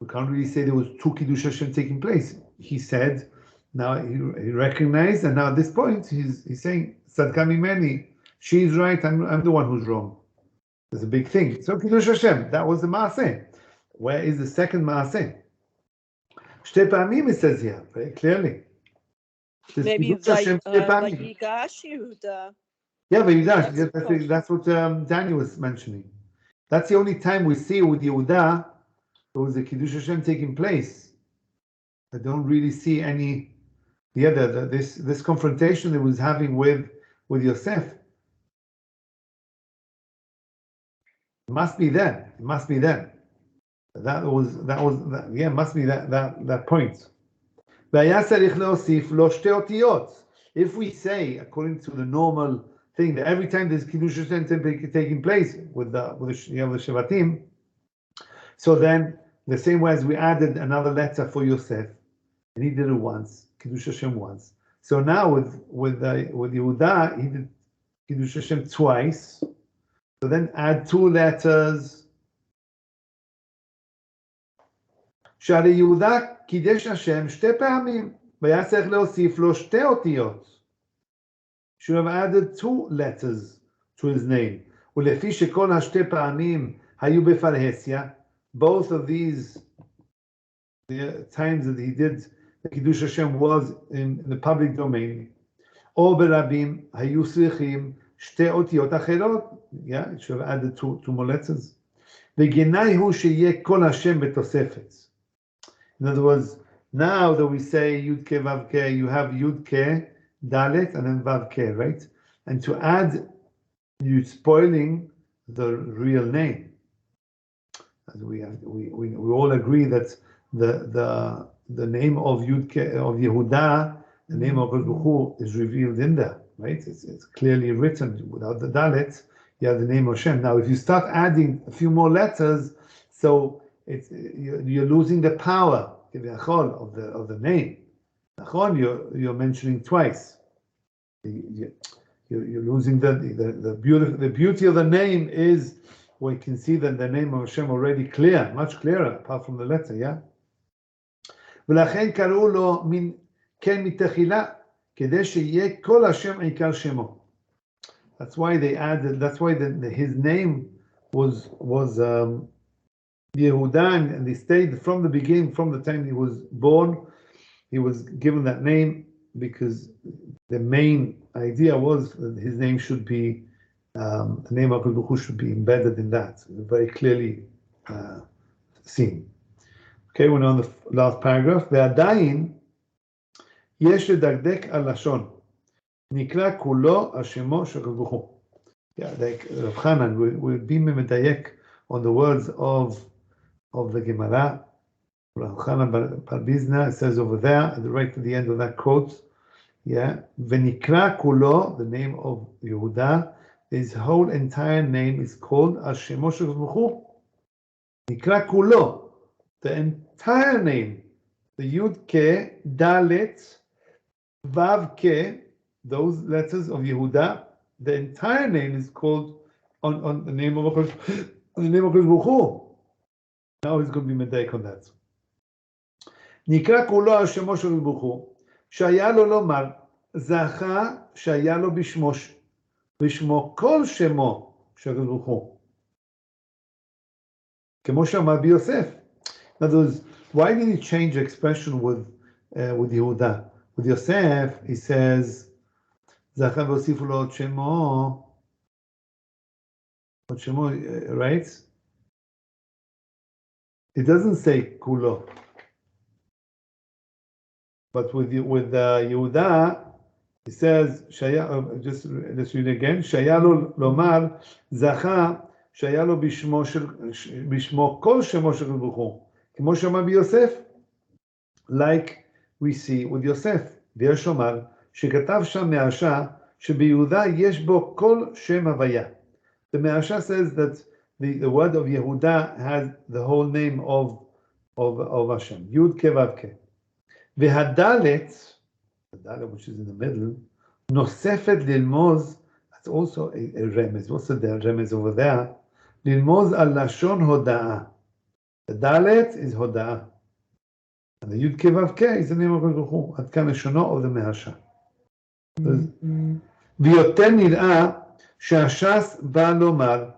We can't really say there was two Kiddush Hashem taking place. He said, now he recognized, and now at this point he's saying, Tzadka mimeni, she's right, I'm the one who's wrong. There's a big thing. So Kiddush Hashem, that was the maaseh. Where is the second maaseh? Shtei pa'amim, it says here, very clearly. Maybe Vayigash Yehuda. Yeah, Vayigash, that's what Daniel was mentioning. That's the only time we see with Yehuda there was a Kiddush Hashem taking place. I don't really see any. Yeah, this confrontation that was having with Yosef. It must be then. It must be then. That was yeah. Must be that point. If we say, according to the normal thing, that every time there's Kiddush Hashem taking place with the Shevatim, so then the same way as we added another letter for Yosef, and he did it once, Kiddush Hashem once. So now with Yehuda, he did Kiddush Hashem twice. So then add two letters. Shari Yehuda Kiddush Hashem shte פעמים, והיה צריך להוסיף לו שתי אותיות. Should have added two letters to his name. ולפי שכל השתי פעמים היו בפרהסיה, both of these the times that he did the Kiddush Hashem was in the public domain. או ברבים היו צריכים שתי אותיות אחרות. Yeah, it should have added two more letters. וגיני הוא שיהיה כל השם בתוספת. In other words, now that we say Yud Ke Vav Ke, you have Yud Ke, Dalet, and then Vav Ke, right? And to add, you're spoiling the real name. As we all agree that the name of Yud Ke, of Yehuda, the name of Baruch Hu is revealed in there, right? It's clearly written. Without the Dalet, you have the name of Hashem. Now, if you start adding a few more letters, so you're losing the power of the name. You're mentioning twice. You're losing the beauty of the name is we can see that the name of Hashem already clear, much clearer, apart from the letter. Yeah. ולכן קראו לו מן כן מתחילה כדי שיהיה כל השם עיקר שמו. That's why they added. That's why his name was Yehuda, and they stayed from the beginning, from the time he was born. He was given that name because the main idea was that his name should be, the name of Baruch Hu should be embedded in that, very clearly seen. Okay, we're on the last paragraph. ועדיין יש לדקדק על לשון. נקרא כולו על שמו של ברוך הוא. Yeah, like Rav Chanan, we're being medayek on the words of the Gemara. Rav Chanan bar Bizna, it says over there, right at the end of that quote, yeah, Venikra Kulo, the name of Yehuda, his whole entire name is called Al Shemo Shel Baruch Hu. Nikra Kulo, the entire name, the Yud Ke, Dalet, Vav Ke, those letters of Yehuda, the entire name is called on the name of Baruch Hu. Now he's going to be medayek on that. נקרא כולו על שמו של ברוך הוא, שהיה לו לומר, זכה שהיה לו בשמו כל שמו של ברוך הוא. כמו שאמר ביוסף. In other words, why did he change the expression with Yehuda? With Yosef, he says, זכה והוסיפו לו עוד שמו, right? It doesn't say kulo. But with Yehuda, it says, just let's read again, שהיה לו לומר, זכה שהיה לו בשמו כל שמו של ברוך הוא. כמו שאמר ביוסף, like we see with Yosef. ויש לומר שכתב שם מהרש"א שביהודה יש בו כל שם הוויה. The Me'asha says that the word of Yehuda has the whole name of Hashem. Yud Ke Vav Ke. V'hadalet, the dalet which is in the middle, nosefet lilmoz. That's also a remez. What's the remez over there? Lilmoz al lashon hoda'ah. The dalet is hoda'ah. And the Yud Ke Vav Ke is the name of Baruch Hu. Ad kan leshono of the Me'asha. ויותר נראה שהש"ס בא לומר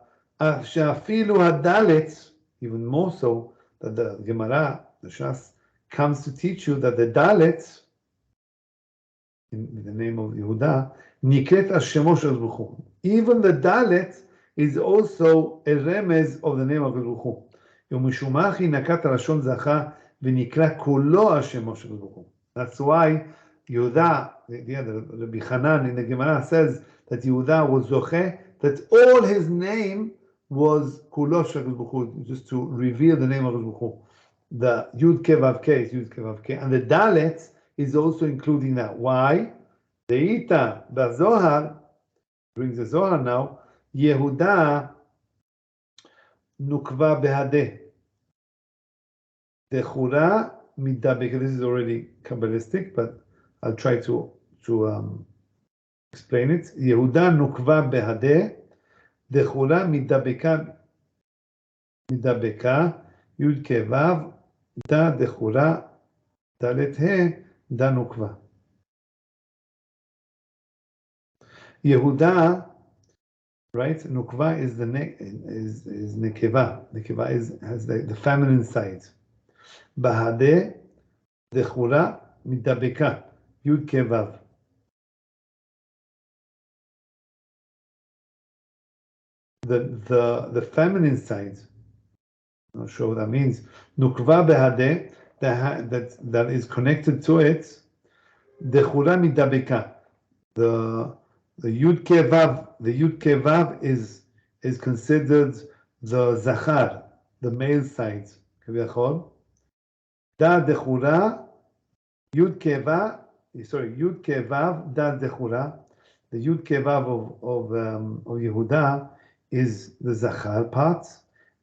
שאפילו הדלת, even more so, that the Gemara, the Shas, comes to teach you that the dalet, in the name of Yehuda, נקראת על שמו של ברוך הוא. Even the dalet is also a remez of the name of ברוך הוא. ומשום כך היא נקט הלשון זכה ונקרא כולו על שמו של ברוך הוא. That's why Yehuda, the Rabbi Hanan in the Gemara says that Yehuda was zoche, that all his name was kulo shel Baruch Hu, just to reveal the name of Baruch Hu. The Yud Ke Vav Ke is Yud Ke Vav Ke, and the Dalet is also including that. Why? The Ita Bazohar brings the Zohar now. Yehuda nukva behadeh. Dechura midabek. This is already Kabbalistic, but I'll try to explain it. Yehuda nukva behadeh, dechura midabeka yud kevav da dechura dalet he da nukva. Yehuda, right? Nukva is the is nekeva. Nekeva has the feminine side. Bahadeh dechura midabeka. Yud Kevav. The feminine side. I'm not sure what that means. Nukva behadeh, that is connected to it. Dechura midabeka. The Yud Kevav. The Yud Kevav is considered the Zachar, the male side. Kaviyachol. Da dechura Yud Kevav. Sorry, Yud Kevav da dechura. The Yud Kevav of Yehuda is the Zachar part,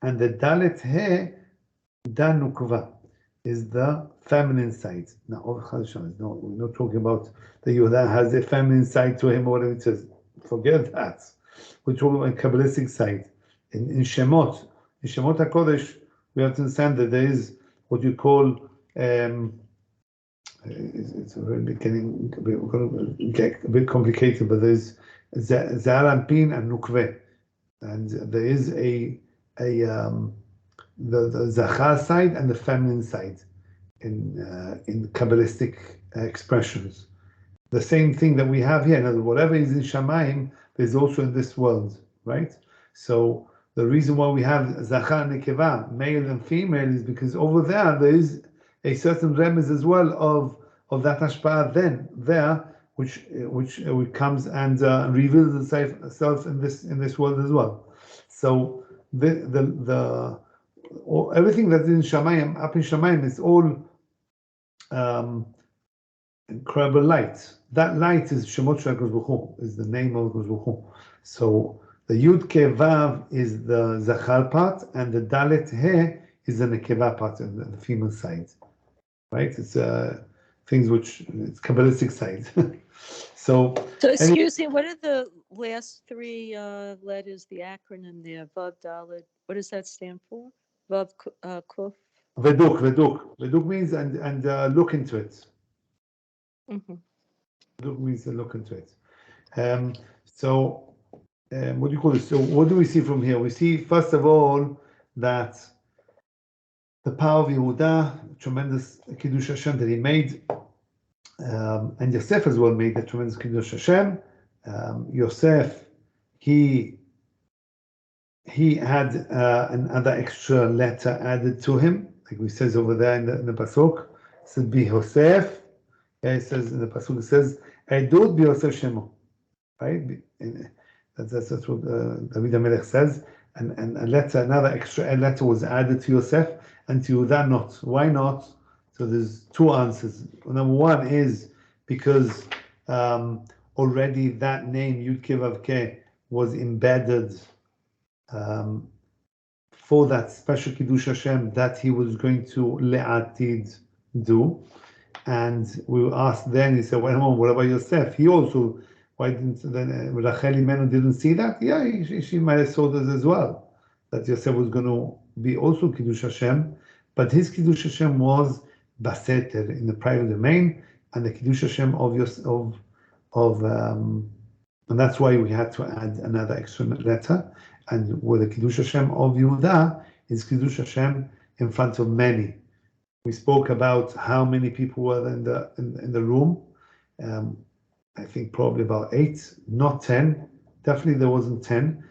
and the Dalet He da Nukva is the feminine side. Now, no, we're not talking about the Yehuda has a feminine side to him or whatever it says. Forget that. We're talking about a Kabbalistic side. In Shemot HaKodesh, we have to understand that there is what you call it's already getting a bit complicated, but there's Zera Shimshon and Nukve, and there is the Zachar side and the feminine side in Kabbalistic expressions. The same thing that we have here. In other words, whatever is in Shamayim, there's also in this world, right? So the reason why we have Zachar and Nekeva, male and female, is because over there is a certain remez as well of that hashpa'ah there, which comes and reveals itself in this world as well. So everything that's in Shamayim, up in Shamayim, is all incredible light. That light is Shemot Shel Baruch Hu, is the name of Baruch Hu. So the Yud Kevav is the Zachar part, and the Dalet He is the Nekeva part, the female side. Right? It's things which it's Kabbalistic side. So excuse me, what are the last three letters, the acronym there? Vav Dalet. What does that stand for? Vav Kuf. Veduk means and look into it. Mm-hmm. Veduk means to look into it. What do you call this? So what do we see from here? We see first of all that the power of Yehuda, tremendous Kiddush Hashem that he made, and Yosef as well made a tremendous Kiddush Hashem. Yosef, he had another extra letter added to him, like we says over there in the pasuk. It says Bi Yosef. It says in the pasuk. It says Edut Bi Yosef Shemo. Right? That's what David HaMelech says. And another extra letter was added to Yosef, and to Yehuda not. Why not? So there's two answers. Number one is because already that name Yud Kei Vav Kei was embedded for that special Kiddush Hashem that he was going to le'atid do. And we were asked then, he said, well, what about Yosef? He also, why didn't then Rachel Imenu didn't see that? Yeah, she might have saw this as well, that Yosef was going to be also Kiddush Hashem, but his Kiddush Hashem was Baseter, in the private domain, and the Kiddush Hashem and that's why we had to add another extra letter. And with the Kiddush Hashem of Yehuda is Kiddush Hashem in front of many. We spoke about how many people were in the room. I think probably about 8, not 10. Definitely there wasn't 10,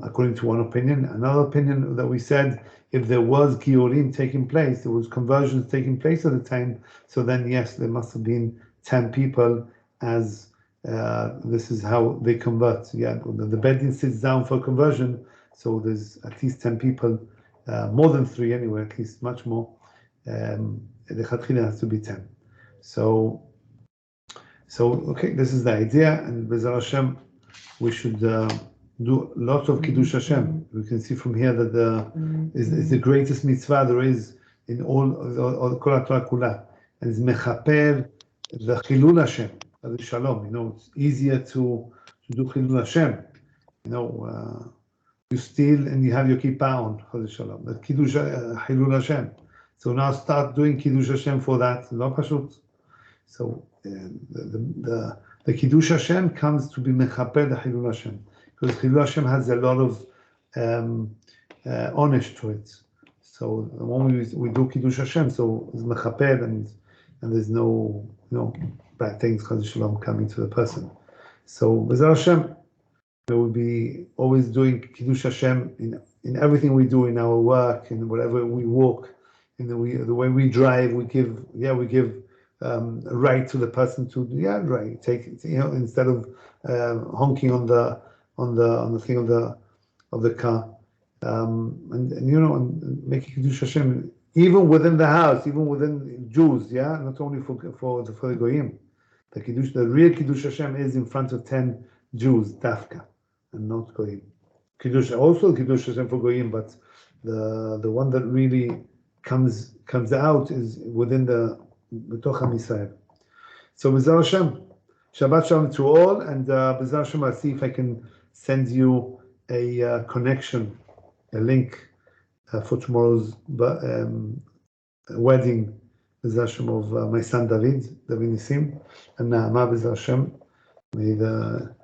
according to one opinion. Another opinion that we said, if there was Giorim taking place, there was conversions taking place at the time, so then yes, there must have been 10 people, as this is how they convert. Yeah, the Bedin sits down for conversion, so there's at least 10 people, more than 3 anyway, at least much more. The Chatchila has to be 10. So okay, this is the idea, and B'ezras Hashem, we should do lots of Kiddush Hashem. We can see from here that is the greatest mitzvah there is in all Kol HaTorah Kula, and it's mechaper the Chilul Hashem, the Shalom. You know, it's easier to do Chilul Hashem. You know, you steal and you have your kippah on, Chaz Shalom. But Kiddush Chilul Hashem. So now start doing Kiddush Hashem for that. Lo pashut. So the Kiddush Hashem comes to be mechaper the Chilul Hashem, because Chilul Hashem has a lot of onesh to it. So when we do Kiddush Hashem, so it's mechaper, and there's no bad things, Chaz Shalom, coming to the person. So B'ezras Hashem, we will be always doing Kiddush Hashem in everything we do, in our work, in whatever we walk, in the way we drive. We give right to the person to right, take it, instead of honking on the thing of the car, and making Kiddush Hashem even within the house, even within Jews, not only for the Goyim. The real Kiddush Hashem is in front of 10 Jews, Dafka, and not Goyim. Also Kiddush Hashem for Goyim, but the one that really comes out is within the B'toch Am Yisrael. So B'ezras Hashem, Shabbat Shalom to all, and B'ezras Hashem, I'll see if I can send you a connection, a link for tomorrow's wedding, B'ezras Hashem, of my son David Nisim, and Naama, B'ezras Hashem. May the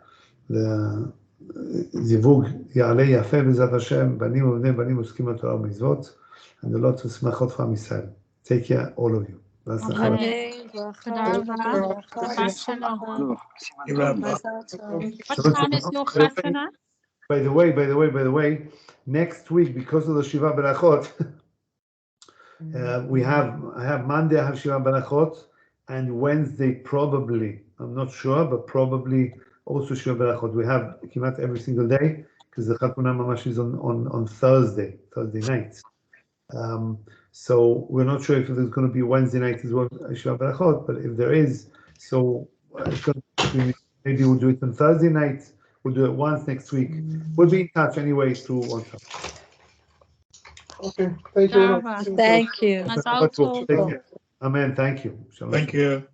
zivug ya'aleh yafeh B'ezras Hashem, banim ubnei banim uskim b'Torah u'mitzvot, and a lot of smachot for Am Yisrael. Take care, all of you. Okay. תודה רבה. שבת שלום. What time is your chasana? By the way, next week, because of the Shiva Berachot, I have Monday, I have Shiva Berachot, and Wednesday probably, I'm not sure, but probably also Shiva Berachot. We have kimat every single day, because the Chatuna Mamash is on Thursday night. So we're not sure if there's going to be Wednesday night as well, Shiva Berachot, but if there is, so maybe we'll do it on Thursday night. We'll do it once next week. We'll be in touch anyway through WhatsApp. Okay, thank you. Thank you. Mazal tov. Take care. Amen. Thank you. Shalom. Thank you.